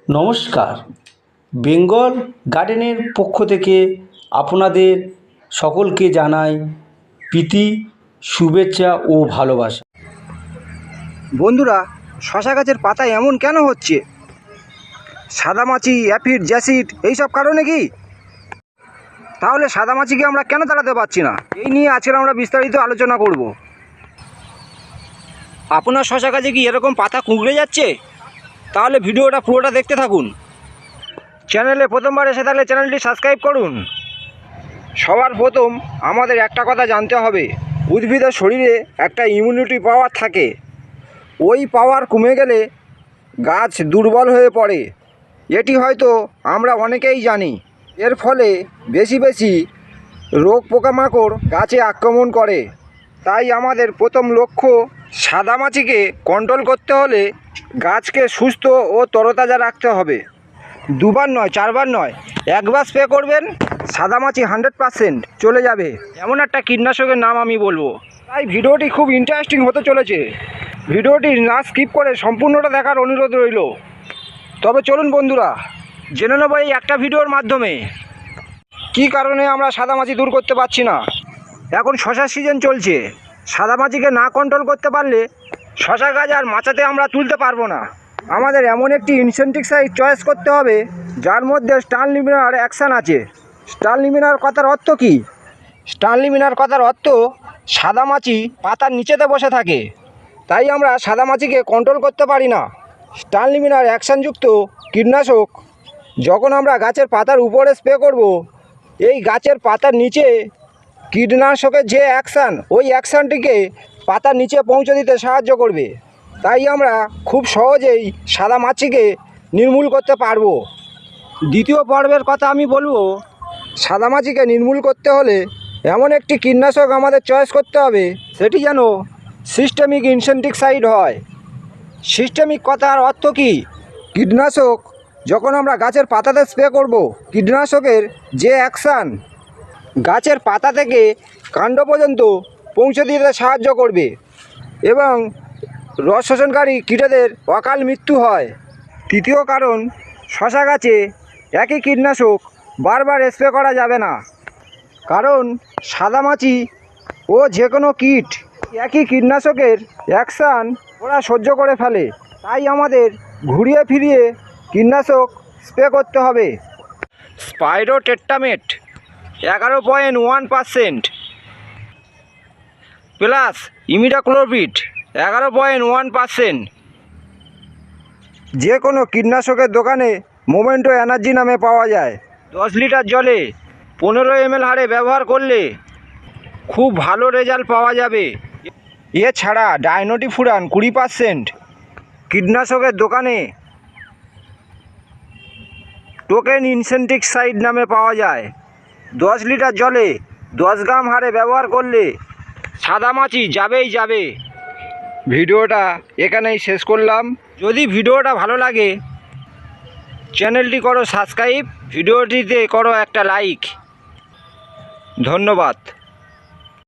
নমস্কার, বেঙ্গল গার্ডেনের পক্ষ থেকে আপনাদের সকলকে জানাই প্রীতি, শুভেচ্ছা ও ভালোবাসা। বন্ধুরা, শশা গাছের পাতা এমন কেন হচ্ছে? সাদামাছি, অ্যাফিড, জ্যাসিড এইসব কারণে কি? তাহলে সাদামাছিকে আমরা কেন তাড়াতে পারছি না? এই নিয়ে আজকে আমরা বিস্তারিত আলোচনা করব। আপনার শশা গাছে কি এরকম পাতা কুঁকড়ে যাচ্ছে? তাহলে ভিডিওটা পুরোটা দেখতে থাকুন। চ্যানেলে প্রথমবার এসে থাকলে চ্যানেলটি সাবস্ক্রাইব করুন। সবার প্রথম আমাদের একটা কথা জানতে হবে, উদ্ভিদের শরীরে একটা ইমিউনিটি পাওয়ার থাকে। ওই পাওয়ার কমে গেলে গাছ দুর্বল হয়ে পড়ে। এটি হয়তো আমরা অনেকেই জানি। এর ফলে বেশি বেশি রোগ পোকামাকড় গাছে আক্রমণ করে। তাই আমাদের প্রথম লক্ষ্য, সাদামাছিকে কন্ট্রোল করতে হলে গাছকে সুস্থ ও তরতাজা রাখতে হবে। দুবার নয়, চারবার নয়, একবার স্প্রে করবেন, সাদামাছি 100% চলে যাবে। এমন একটা কীটনাশকের নাম আমি বলবো। তাই ভিডিওটি খুব ইন্টারেস্টিং হতে চলেছে। ভিডিওটি না স্কিপ করে সম্পূর্ণটা দেখার অনুরোধ রইল। তবে চলুন বন্ধুরা, জেনে নেব এই একটা ভিডিওর মাধ্যমে কী কারণে আমরা সাদামাছি দূর করতে পারছি না। এখন শশার সিজন চলছে। সাদামাছিকে না কন্ট্রোল করতে পারলে শশা গাছ আর মাচাতে আমরা তুলতে পারবো না। আমাদের এমন একটি ইনসেকটিসাইড চয়েস করতে হবে যার মধ্যে স্টানলিমিনার অ্যাকশান আছে। স্টানলিমিনার কথার অর্থ কী? স্টানলিমিনার কথার অর্থ সাদামাছি পাতার নিচেতে বসে থাকে, তাই আমরা সাদামাছিকে কন্ট্রোল করতে পারি না। স্টানলিমিনার অ্যাকশানযুক্ত কীটনাশক যখন আমরা গাছের পাতার উপরে স্প্রে করব, এই গাছের পাতার নিচে কীটনাশকের যে অ্যাকশান, ওই অ্যাকশানটিকে পাতার নিচে পৌঁছে দিতে সাহায্য করবে। তাই আমরা খুব সহজেই সাদামাছিকে নির্মূল করতে পারবো। দ্বিতীয় পর্বের কথা আমি বলবো, সাদামাছিকে নির্মূল করতে হলে এমন একটি কীটনাশক আমাদের চয়েস করতে হবে, সেটি যেন সিস্টেমিক ইনসেকটিসাইড হয়। সিস্টেমিক কথার অর্থ কী? কীটনাশক যখন আমরা গাছের পাতাতে স্প্রে করব, কীটনাশকের যে অ্যাকশান গাছের পাতা থেকে কাণ্ড পর্যন্ত পৌঁছে দিতে সাহায্য করবে এবং রস শোষণকারী কীটেদের অকাল মৃত্যু হয়। তৃতীয় কারণ, শশা গাছে একই কীটনাশক বারবার স্প্রে করা যাবে না, কারণ সাদামাছি ও যে কোনো কীট একই কীটনাশকের অ্যাকশান ওরা সহ্য করে ফেলে। তাই আমাদের ঘুরিয়ে ফিরিয়ে কীটনাশক স্প্রে করতে হবে। স্পাইরোটেট্রামেট 11.1% প্লাস ইমিডাক্লোপিড 11.1%। যে কোনো কীটনাশকের দোকানে মোমেন্টো এনার্জি নামে পাওয়া যায়। 10 লিটার জলে 15 ml হারে ব্যবহার করলে খুব ভালো রেজাল্ট পাওয়া যাবে। এছাড়া ডাইনোটিফুরান 20%। কীটনাশকের দোকানে টোকেন ইনসেকটিসাইড নামে পাওয়া যায়। 10 লিটার জলে 10 গ্রাম হারে ব্যবহার করলে সাদামাছি যাবেই যাবে। ভিডিওটা এখানেই শেষ করলাম। যদি ভিডিওটা ভালো লাগে চ্যানেলটি করো সাবস্ক্রাইব, ভিডিওটিতে করো একটা লাইক। ধন্যবাদ।